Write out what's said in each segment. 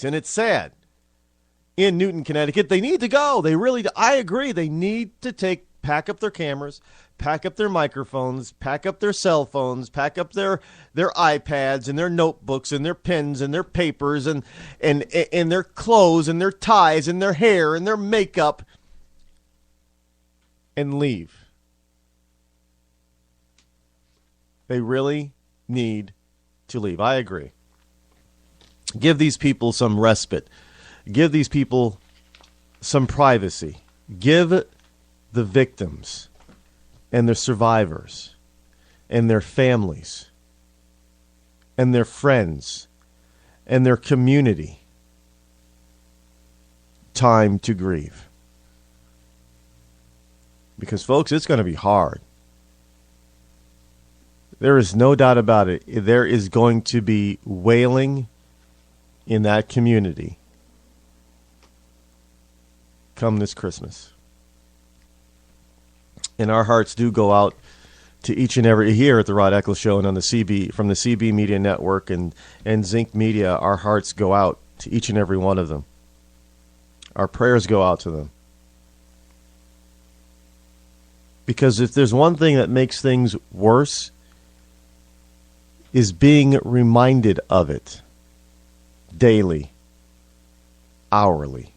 streets, and it's sad. In Newton, Connecticut, they need to go. They really do. I agree. They need to pack up their cameras, pack up their microphones, pack up their cell phones, pack up their iPads and their notebooks and their pens and their papers and their clothes and their ties and their hair and their makeup and leave. They really need to leave. I agree. Give these people some respite. Give these people some privacy. Give the victims and their survivors and their families and their friends and their community time to grieve. Because, folks, it's going to be hard. There is no doubt about it. There is going to be wailing in that community come this Christmas. And our hearts do go out to each and every, here at the Rod Eccles Show and on the CB, from the CB Media Network and Zinc Media, our hearts go out to each and every one of them. Our prayers go out to them. Because if there's one thing that makes things worse, is being reminded of it daily, hourly.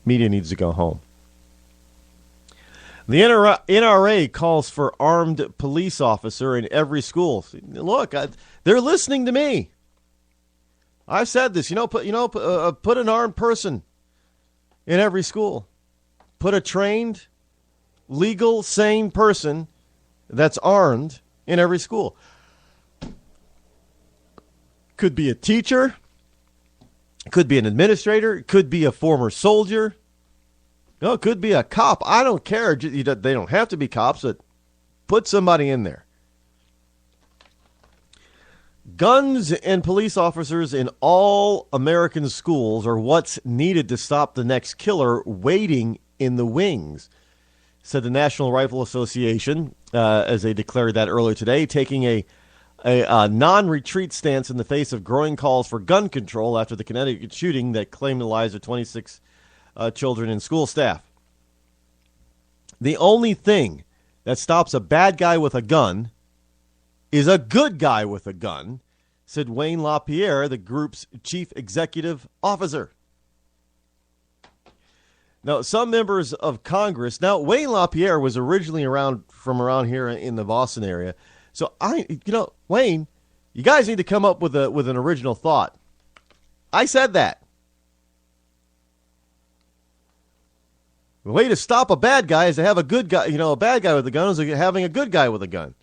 Media needs to go home. The NRA calls for armed police officer in every school. Look, they're listening to me. I've said this. Put an armed person in every school. Put a trained, legal, sane person that's armed in every school. Could be a teacher. Could be an administrator. Could be a former soldier. No, it could be a cop. I don't care. They don't have to be cops, but put somebody in there. Guns and police officers in all American schools are what's needed to stop the next killer waiting in the wings, said the National Rifle Association, as they declared that earlier today, taking a non-retreat stance in the face of growing calls for gun control after the Connecticut shooting that claimed the lives of 26 children and school staff. The only thing that stops a bad guy with a gun is a good guy with a gun, said Wayne LaPierre, the group's chief executive officer. Now, some members of Congress, Wayne LaPierre was originally from around here in the Boston area. So Wayne, you guys need to come up with an original thought. I said that. The way to stop a bad guy is to have a good guy, a bad guy with a gun is like having a good guy with a gun.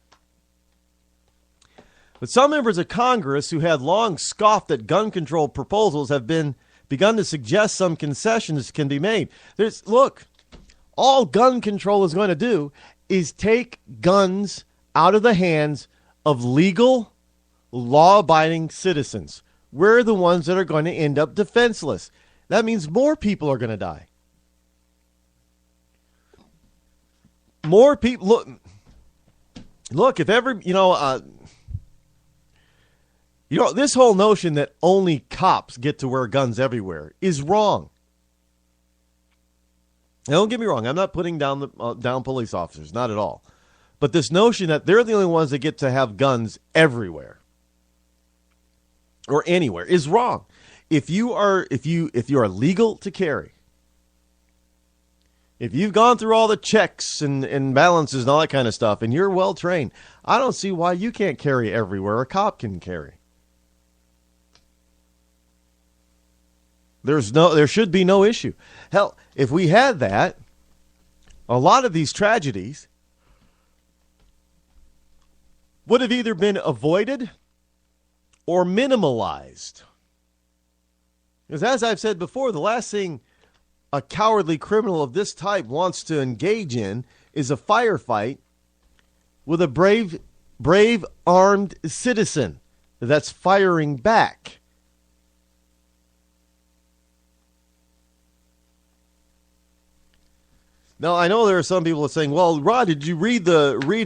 But some members of Congress who had long scoffed at gun control proposals have begun to suggest some concessions can be made. All gun control is going to do is take guns out of the hands of legal, law-abiding citizens. We're the ones that are going to end up defenseless. That means more people are going to die. More people look. If ever this whole notion that only cops get to wear guns everywhere is wrong. Now, don't get me wrong. I'm not putting down down police officers, not at all. But this notion that they're the only ones that get to have guns everywhere or anywhere is wrong. If you are legal to carry, if you've gone through all the checks and balances and all that kind of stuff, and you're well trained, I don't see why you can't carry everywhere a cop can carry. There should be no issue. Hell, if we had that, a lot of these tragedies would have either been avoided or minimalized. Because as I've said before, the last thing a cowardly criminal of this type wants to engage in is a firefight with a brave armed citizen that's firing back. Now, I know there are some people saying, well, Rod, did you read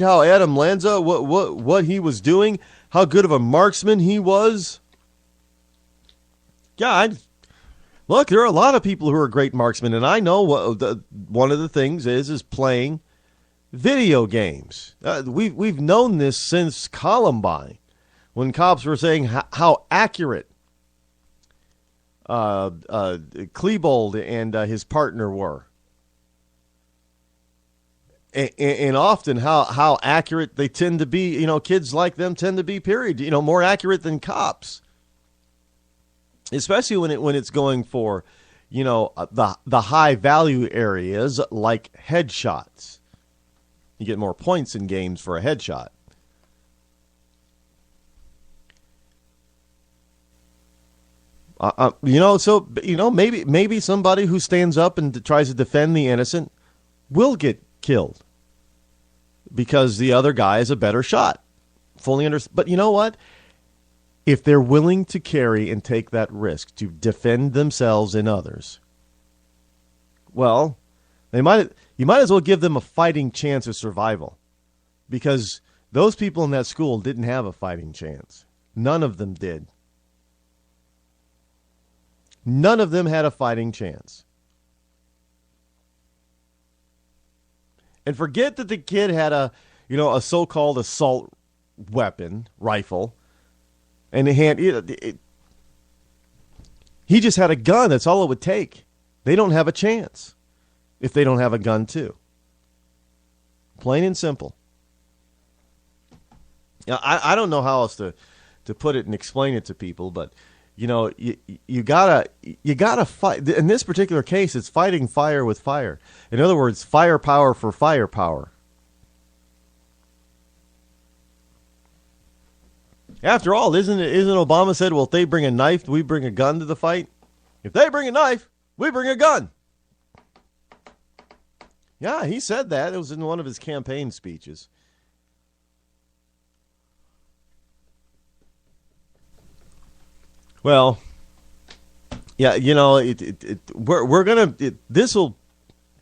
how Adam Lanza, what he was doing? how good of a marksman he was. Yeah, look, there are a lot of people who are great marksmen, and I know one of the things is playing video games. We've known this since Columbine, when cops were saying how accurate Klebold and his partner were. And often how accurate they tend to be, kids like them tend to be, period, more accurate than cops. Especially when it's going for, the high value areas like headshots. You get more points in games for a headshot. Maybe somebody who stands up and tries to defend the innocent will get killed because the other guy is a better shot. Fully understand. But you know what? If they're willing to carry and take that risk to defend themselves and others, well, you might as well give them a fighting chance of survival, because those people in that school didn't have a fighting chance. None of them did. None of them had a fighting chance. And forget that the kid had a so-called assault weapon, rifle, and he just had a gun. That's all it would take. They don't have a chance if they don't have a gun too. Plain and simple. Now, I don't know how else to put it and explain it to people, but you gotta fight. In this particular case, it's fighting fire with fire. In other words, firepower for firepower. After all, isn't Obama said, well, if they bring a knife, we bring a gun to the fight? If they bring a knife, we bring a gun. Yeah, he said that. It was in one of his campaign speeches. Well, yeah, we're gonna.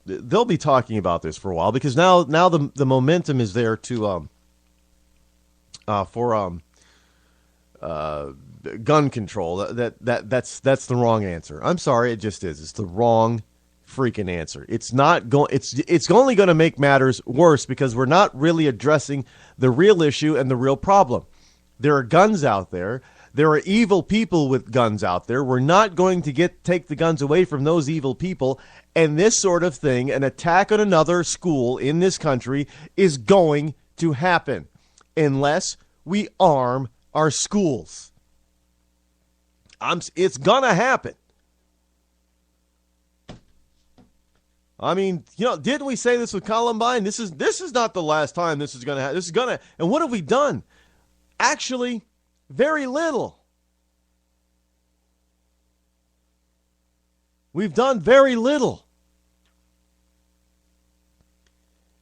They'll be talking about this for a while, because now the momentum is there to for gun control. That's the wrong answer. I'm sorry, it just is. It's the wrong freaking answer. It's not going. It's only going to make matters worse, because we're not really addressing the real issue and the real problem. There are guns out there. There are evil people with guns out there. We're not going to take the guns away from those evil people. And this sort of thing, an attack on another school in this country, is going to happen unless we arm our schools. It's going to happen. I mean, didn't we say this with Columbine? This is not the last time this is going to happen. This is going to. And what have we done? Actually, very little. We've done very little.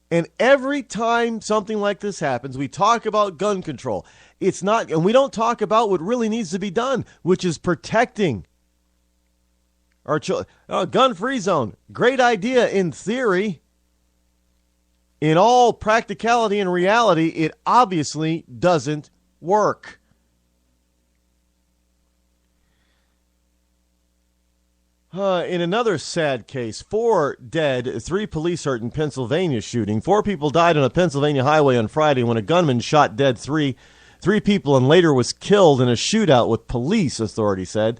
And every time something like this happens, we talk about gun control. It's not, and we don't talk about what really needs to be done, which is protecting our children. Gun-free zone, great idea in theory. In all practicality and reality, it obviously doesn't work. In another sad case, 4 dead, 3 police hurt in Pennsylvania shooting. 4 people died on a Pennsylvania highway on Friday when a gunman shot dead three people and later was killed in a shootout with police, authorities said.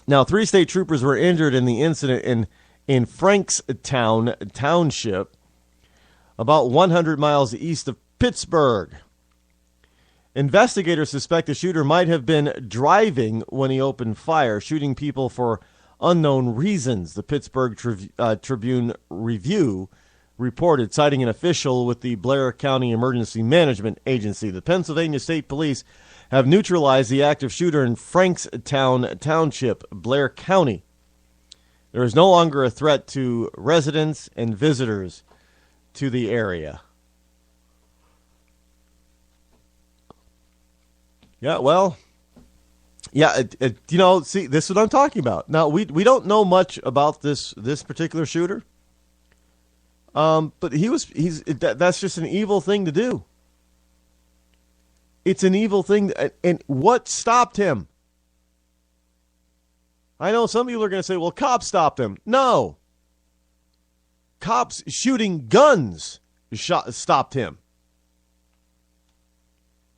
Now, 3 state troopers were injured in the incident in Frankstown Township, about 100 miles east of Pittsburgh. Investigators suspect the shooter might have been driving when he opened fire, shooting people for unknown reasons, the Pittsburgh Tribune Review reported, citing an official with the Blair County Emergency Management Agency. The Pennsylvania State Police have neutralized the active shooter in Frankstown Township, Blair County. There is no longer a threat to residents and visitors to the area. Yeah, well, yeah, see, this is what I'm talking about. Now, we don't know much about this particular shooter, but that's just an evil thing to do. It's an evil thing. And what stopped him? I know some people are going to say, well, cops stopped him. No. Cops shooting guns stopped him.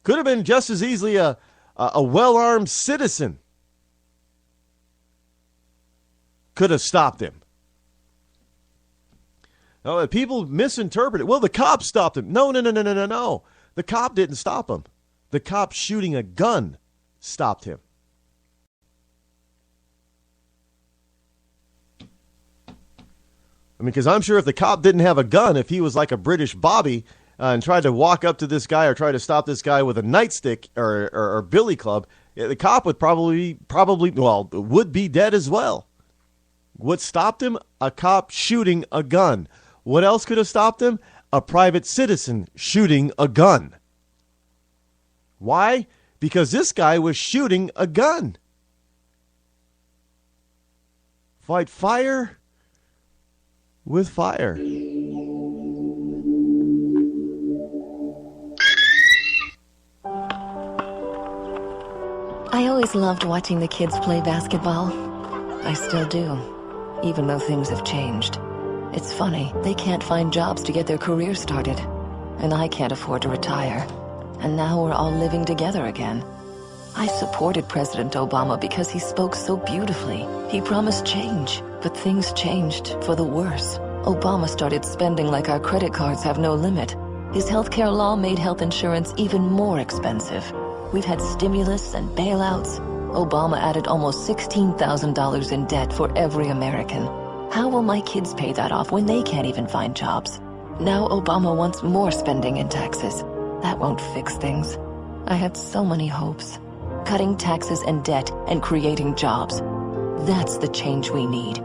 Could have been just as easily a well-armed citizen. Could have stopped him. No, people misinterpret it. Well, the cop stopped him. No. The cop didn't stop him. The cop shooting a gun stopped him. I mean, because I'm sure if the cop didn't have a gun, if he was like a British Bobby and tried to walk up to this guy or try to stop this guy with a nightstick or billy club, the cop would probably would be dead as well. What stopped him? A cop shooting a gun. What else could have stopped him? A private citizen shooting a gun. Why? Because this guy was shooting a gun. Fight fire with fire. I always loved watching the kids play basketball. I still do, even though things have changed. It's funny, they can't find jobs to get their careers started, and I can't afford to retire. And now we're all living together again. I supported President Obama because he spoke so beautifully. He promised change, but things changed for the worse. Obama started spending like our credit cards have no limit. His healthcare law made health insurance even more expensive. We've had stimulus and bailouts. Obama added almost $16,000 in debt for every American. How will my kids pay that off when they can't even find jobs? Now Obama wants more spending and taxes. That won't fix things. I had so many hopes. Cutting taxes and debt and creating jobs. That's the change we need.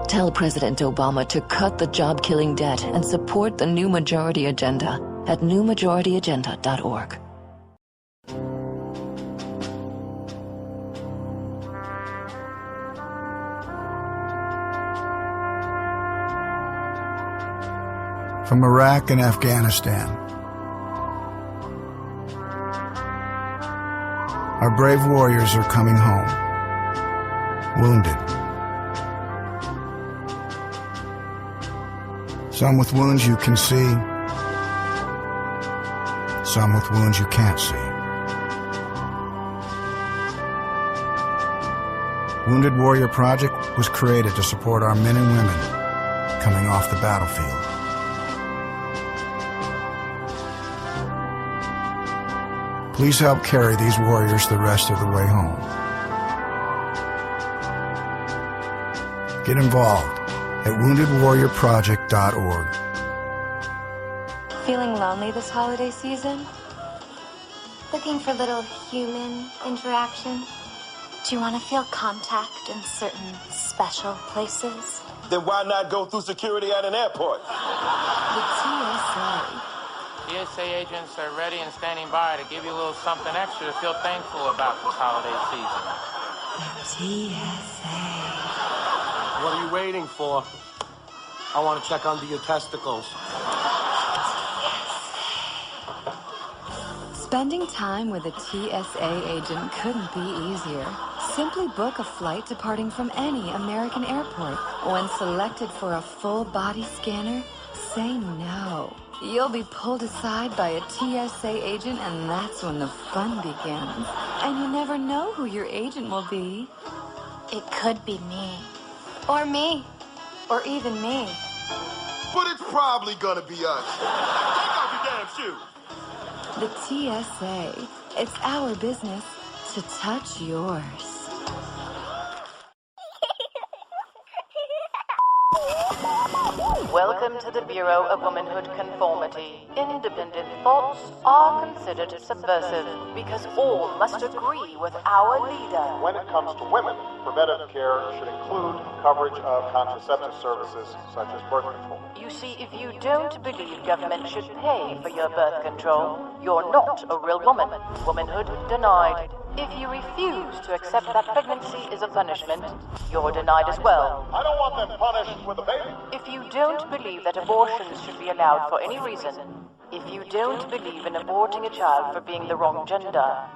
Tell President Obama to cut the job-killing debt and support the New Majority Agenda at newmajorityagenda.org. From Iraq and Afghanistan, our brave warriors are coming home, wounded. Some with wounds you can see, some with wounds you can't see. Wounded Warrior Project was created to support our men and women coming off the battlefield. Please help carry these warriors the rest of the way home. Get involved at woundedwarriorproject.org. Feeling lonely this holiday season? Looking for little human interaction? Do you want to feel contact in certain special places? Then why not go through security at an airport? The TSA. TSA agents are ready and standing by to give you a little something extra to feel thankful about this holiday season. The TSA. What are you waiting for? I want to check under your testicles. Spending time with a TSA agent couldn't be easier. Simply book a flight departing from any American airport. When selected for a full body scanner, say no. You'll be pulled aside by a TSA agent, and that's when the fun begins. And you never know who your agent will be. It could be me. Or me. Or even me. But it's probably gonna be us. Take off your damn shoes. The TSA. It's our business to touch yours. Welcome to the Bureau of Womanhood Conformity. Independent thoughts are considered subversive because all must agree with our leader. When it comes to women, preventative care should include coverage of contraceptive services such as birth control. You see, if you don't believe government should pay for your birth control, you're not a real woman. Womanhood denied. If you refuse to accept that pregnancy is a punishment, you're denied as well. I don't want them punished with a baby. If you don't believe that abortions should be allowed for any reason, If you don't believe in aborting a child for being the wrong gender,